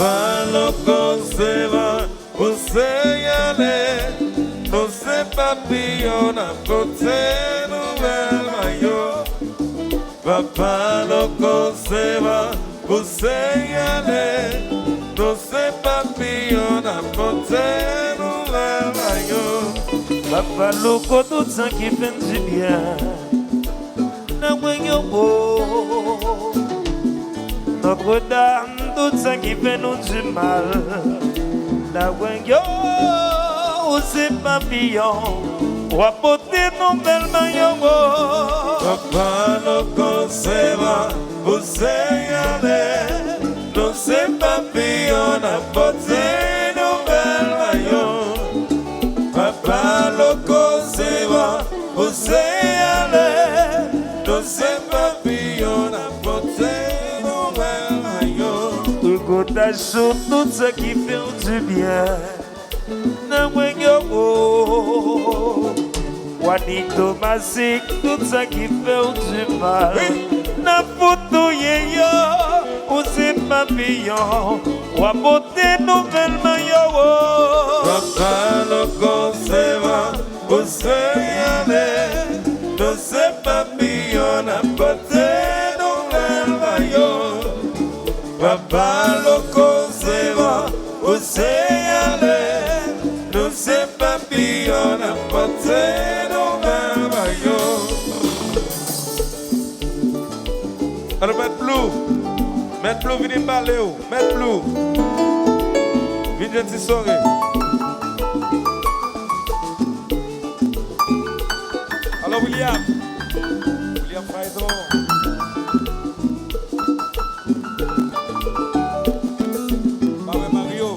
Papa loco se va, você ale, no se papillon a côté nouvelle maillot. Papa loco se va, você ale, no se papillon a côté nouvelle maillot. Papa loco tout ça qui fait du bien. Notre-Dame, tout ça qui fait nous du mal. La wengyo, c'est papillon. Ou apporter nos belles maillots. Papa loco se va, você ale, no se papillon apporter nos belles maillots. Papa loco se va, você ale, no se papillon apporter nos belles maillots. Tout goûtage sur tout ce qui fait du bien. Na wengyo, Juanito Masic, tout ça qui fait du mal. Na photo yo, ou c'est papillon, ou apporter nouvelle maillot. Papa loco se va, você ale, no se papillon apporter nos belles maillots. Papa loco se va, você ale, no se papillon apporter nos belles maillots. Alors, Maître Blue, venez parler. Maître Blue, venez te soirée. Alors, William Faison. Mario.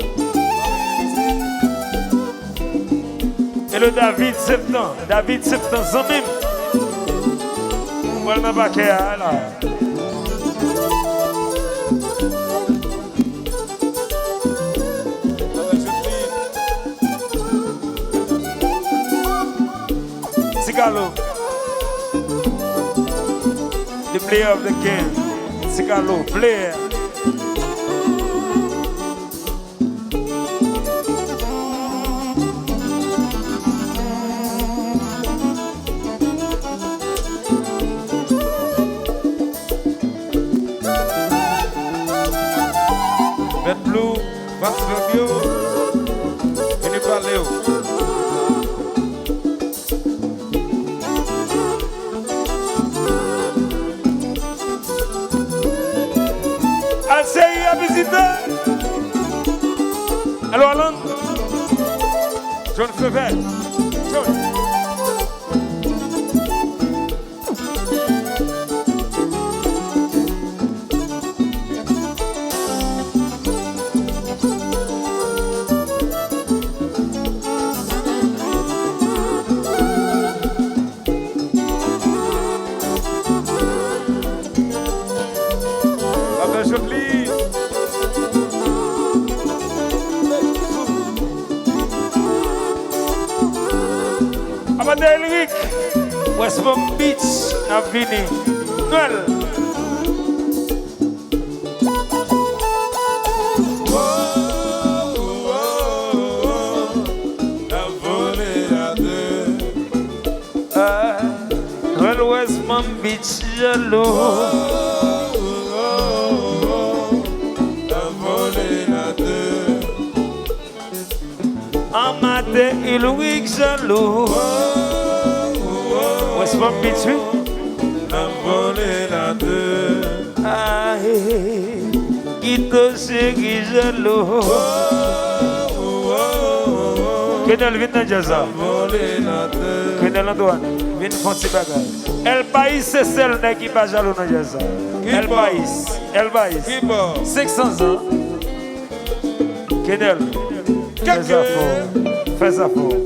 Et le David Septembre, sans même. Voilà ma baquet là. Sigalo, the player of the game. Sigalo, player. Maître Blue, Vax Fabio, venez parler. Assez à visiter. Allô, Alain. John Fevel. John. Amanda Elric, West Palm Beach, Navini, Noël. Noël West Palm Beach, jaloux. Amanda Elric, jaloux. West Palm Beach, oui. La volée la deux. Aïe, qui te chérit jaloux. Kenel, viens dans Jazza. Kenel Antoine, viens faire un petit bagage. El País, c'est celle qui n'est pas jaloux dans Jazza. El País. 500 ans. Kenel, fais ça fort. Fais ça fort.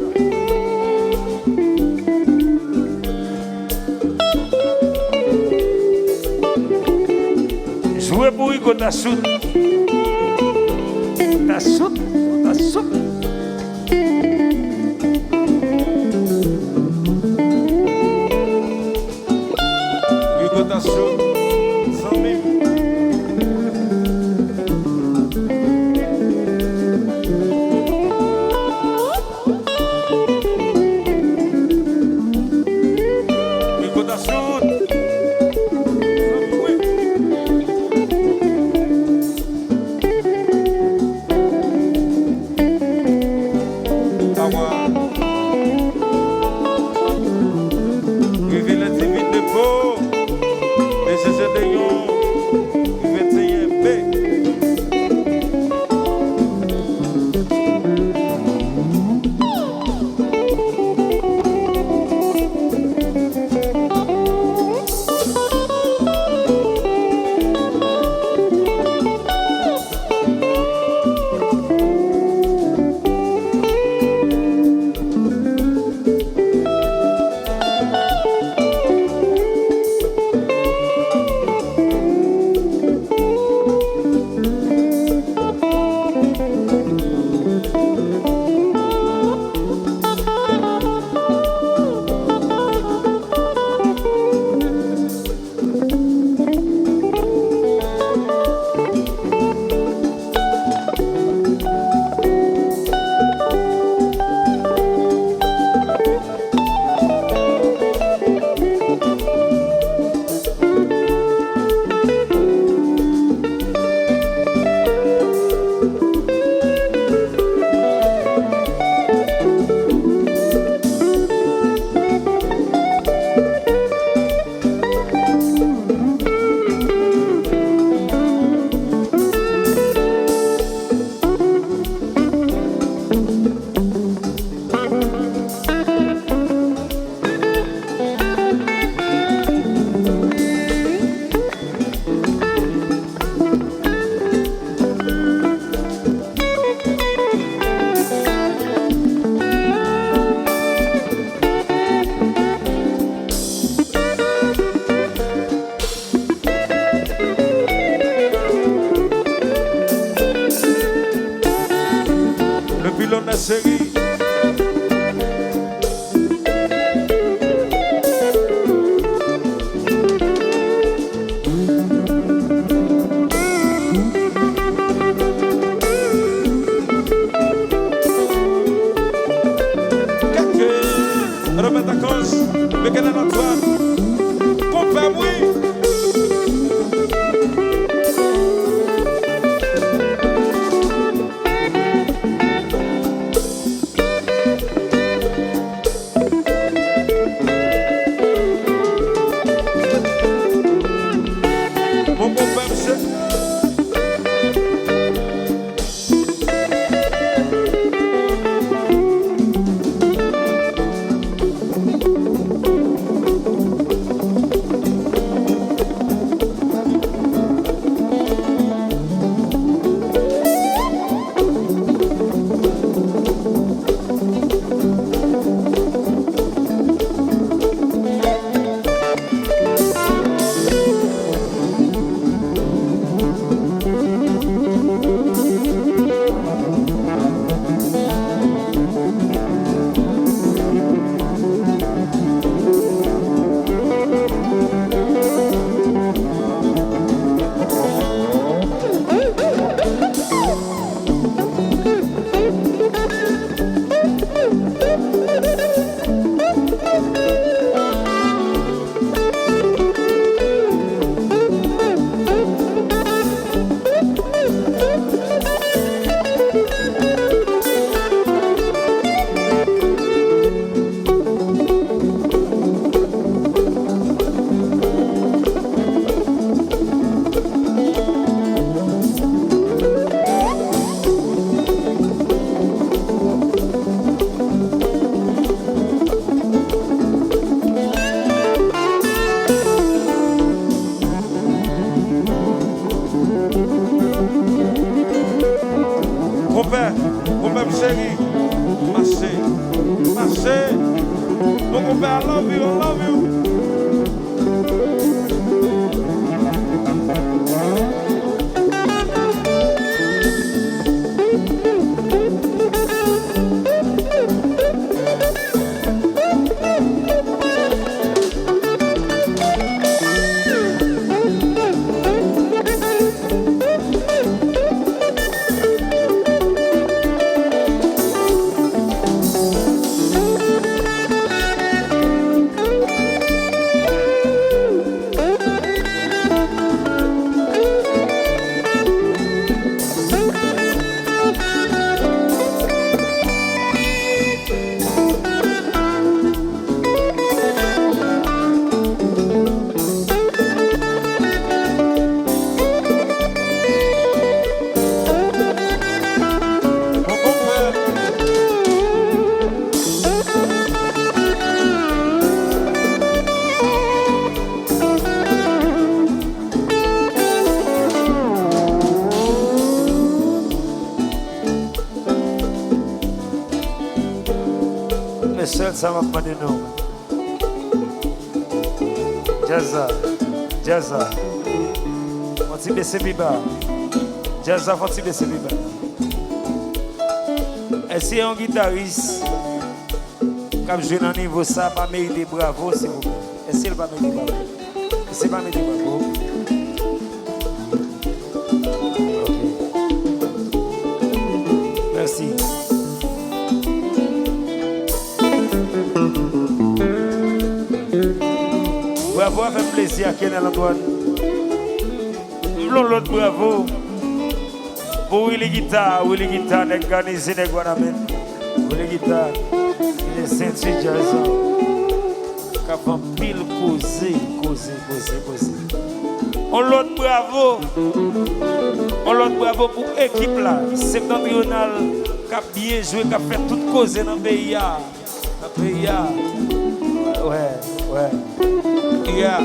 Jouez pour Hugo, ta shoot. Ta shoot. Hugo, ta shoot. Sans mime. Le Canal Antoine. Mon père, oui. Mon bon père, monsieur. Mon père chéri, marchez. Mon père, I love you, I love you. Seul, ça va pas de nous. Jazza. Faut-il baisser biba? Jazza, faut-il baisser biba? Est-ce qu'il y a un guitariste qui a joué dans le niveau ça, pas mériter bravo, s'il vous plaît? Est-ce qu'il va mériter bravo? Est-ce qu'il va mériter bravo? Ok. Merci. Bravo, ça fait plaisir à Kenel Antoine. L'autre bravo. Pour Willy Guitar, d'organiser les guanamen. Willy Guitar, il est ceinture jazz. Qui a pile causer. On l'autre bravo pour l'équipe là. Septentrional qui a bien joué, qui a fait toute cause dans le pays. Ouais. Yeah.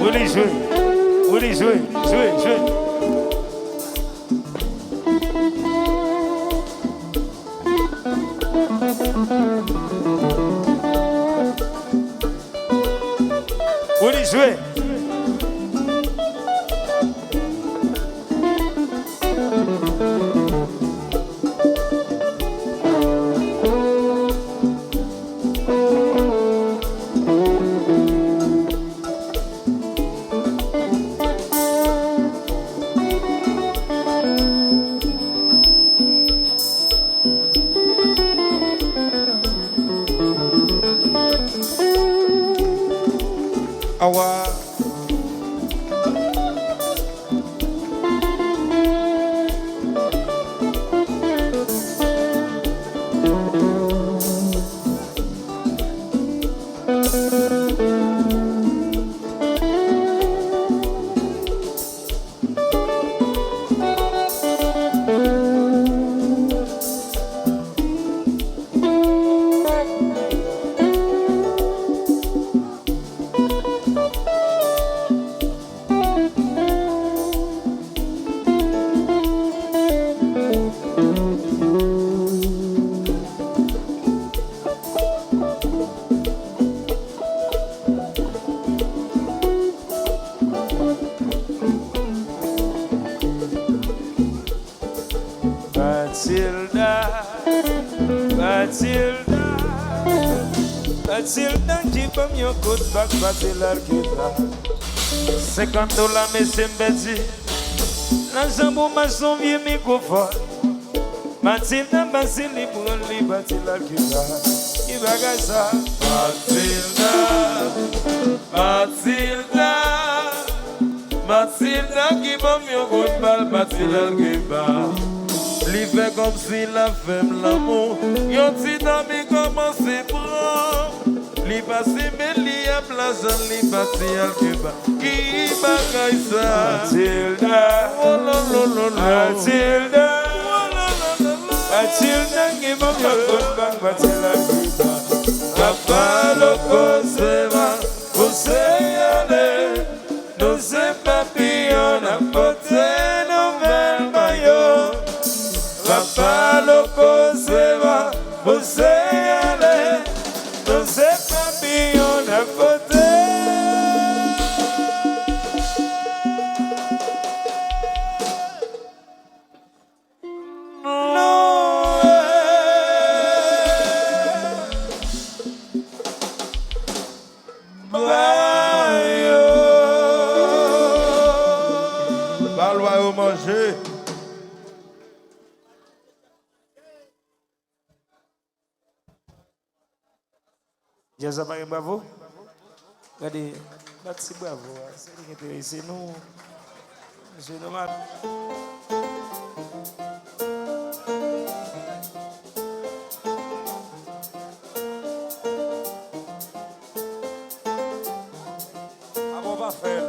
Willy, jouez. Willy, jouez. Awa. Matilda, keep on your good back, Matilda, keep on. $50, monsieur Mbedi. La jambe, ma janvier, microphone. Matilda, Basili, Brunli, Matilda, keep on. Il va gagner ça. Matilda, Matilda, Matilda, keep on your good back, Matilda, keep on. Li fait comme si la femme l'amour. Yon ti dami commence prend. Li passe mais li a place li bati al Cuba. Qui bagay ça? Matilda, oh lo lo lo lo. Matilda, oh lo lo lo lo. Matilda qui m'a fait bang Matilda Cuba. Papa loco se va, vous allez. Nous c'est papillon à porter nouvelle maillot. Papa loco se va, vous allez, nous c'est papillon à côté. Balois au manger. Jazz apa yang bravo? Jadi, merci bravo. C'est nous, monsieur Nomad. Abo va faire.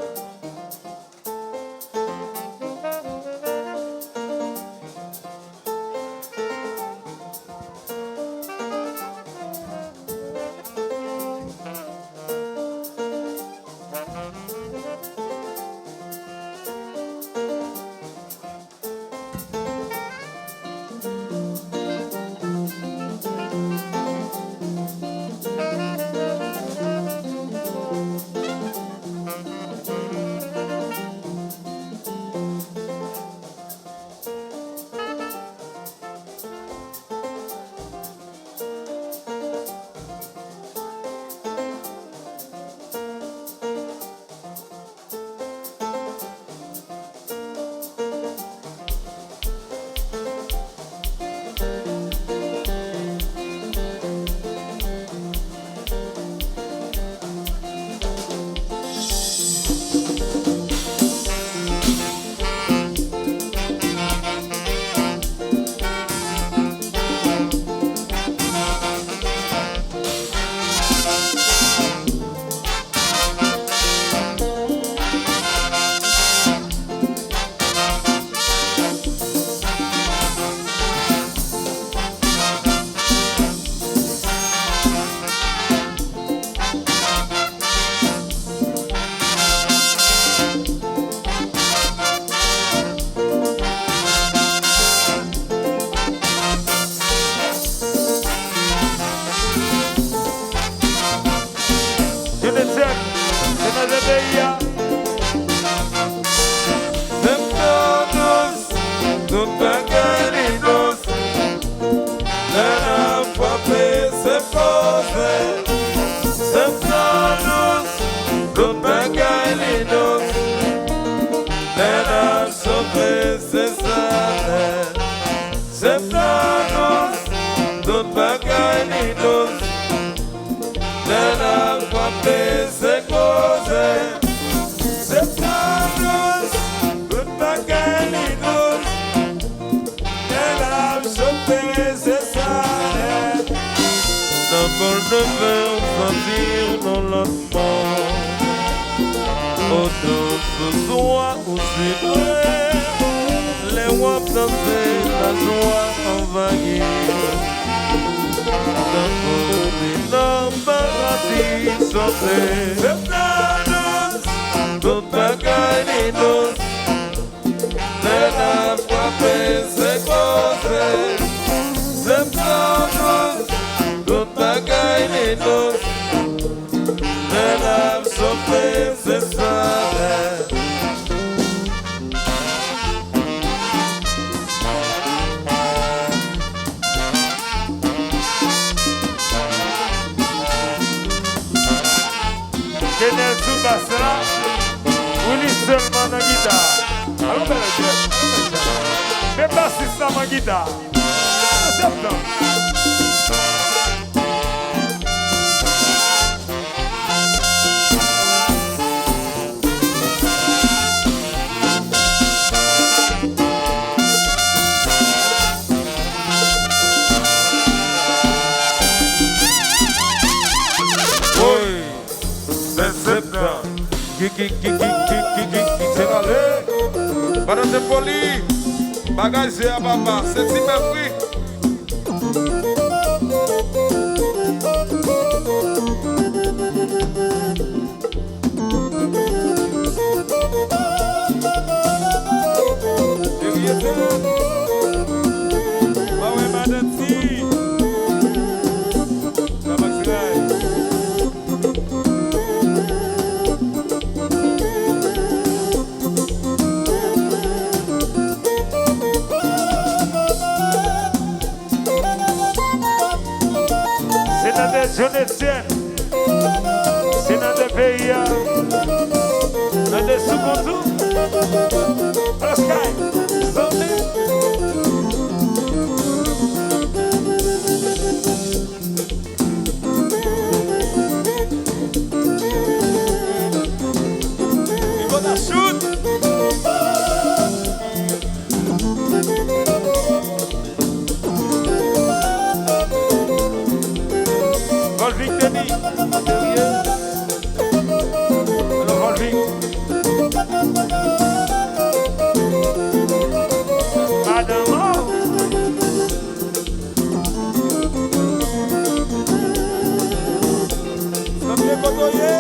Then I'll c'est causé. C'est pas douce, toute bagaille ni douce. Elle a chopé, c'est ça. D'un bol de verre, sentir dans l'autre bord. Auto-besoin aussi vrai. Les wap danser, la joie envahir. D'un bon paradis sortir. C'est pas douce, toute bagaille ni douce. Mais la frappe, c'est causé. C'est pas douce, toute bagaille ni douce. Mais la frappe, c'est ça. Kenel Tsubasa, Willy seulement dans la guitare. Allons, belle guitare. Mais bassiste dans ma guitare. C'est ça. C'est allé. Madame de Poli, bagage c'est à papa, c'est si même prix. C'est dans des pays, dans des sous-contours, presque, Il va la shoot. Volvic Denis, alors Volvic. Madame, Ça me fait côtoyer.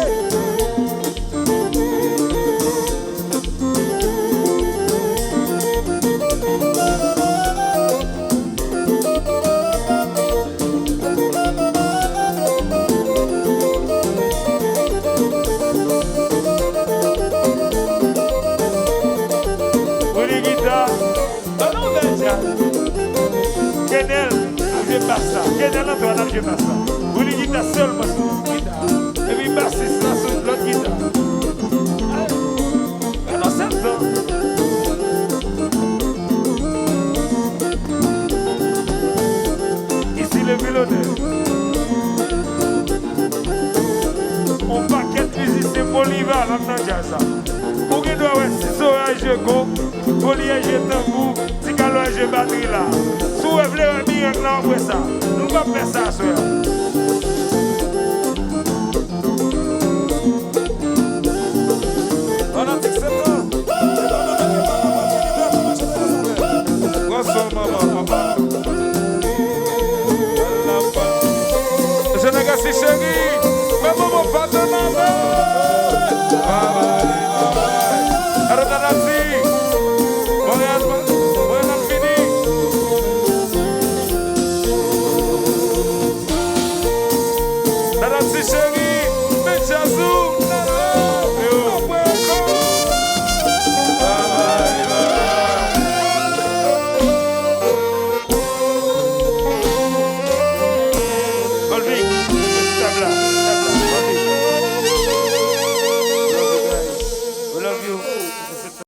Kenel, je passe ça. Kenel, Antoine, je passe ça. Vous lui dites seulement sur une guitare. Et puis bassiste là sur l'autre guitare. Alors, c'est ça. Ici le violonneur. On paquet de musiciens polyvalents dans le jazz. Pour qu'il doit avoir 6 orages de go, polyage tambour, si calage de batterie là. Si vous voulez un miracle là, on fait ça. Nous ne pouvons pas faire ça, soeur.